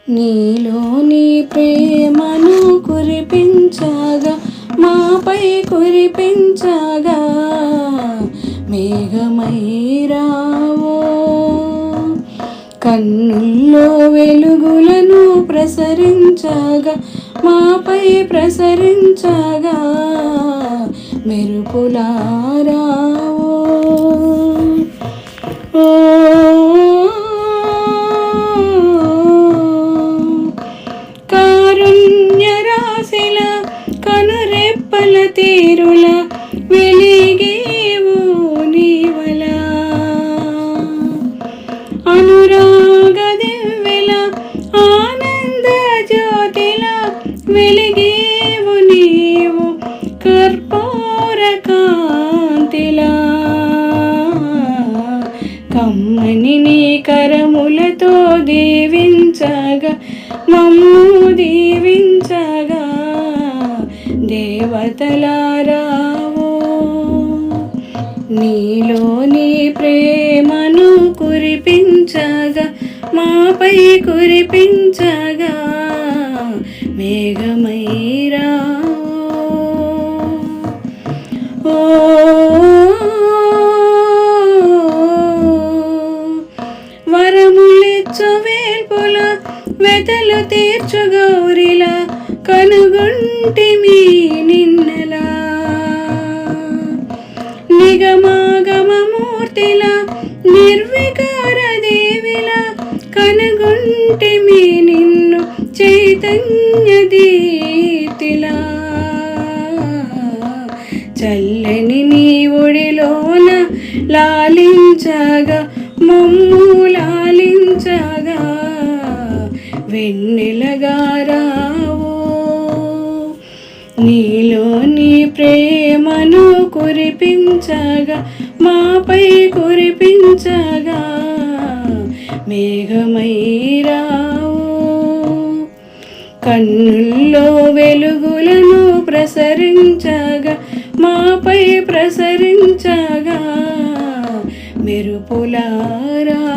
నీలోని ప్రేమను కురిపించగా, మాపై కురిపించగా, మేఘమై రావో. కన్నుల్లో వెలుగులను ప్రసరించగా, మాపై ప్రసరించగా, మెరుపులా రావో. ఓ కారుణ్య రాశిల కనురెప్పల తీరుల వెలిగేవు నీవల, అనురాగ దివ్వెల ఆనంద జ్యోతిల వెలిగేవు నీవు కర్పూర కాంతిలా. కమ్మని నీ కరములతో దీవించగా, మమ్ము దీవించగా, దేవతలా రావో. నీలోని ప్రేమను కురిపించగా, మాపై కురిపించగా, మేఘమై రావో. ఓ వరములిచ్చు వేల్పుల వెతలు తీర్చు గౌరిల కనుగొంటిమి నిన్నెలా. నిగమాగమమూర్తిల నిర్వికార దేవిల కనుగొంటిమి నిన్ను చైతన్య దీప్తిలా. చల్లని నీ ఒడిలోన లాలించగా, మమ్ము లాలించగా, వెన్నెలగా రావో. నీలోని ప్రేమను కురిపించగా, మాపై కురిపించగా, మేఘమై రావో. కన్నుల్లో వెలుగులను ప్రసరించగా, మాపై ప్రసరించగా, మెరుపులా రావో.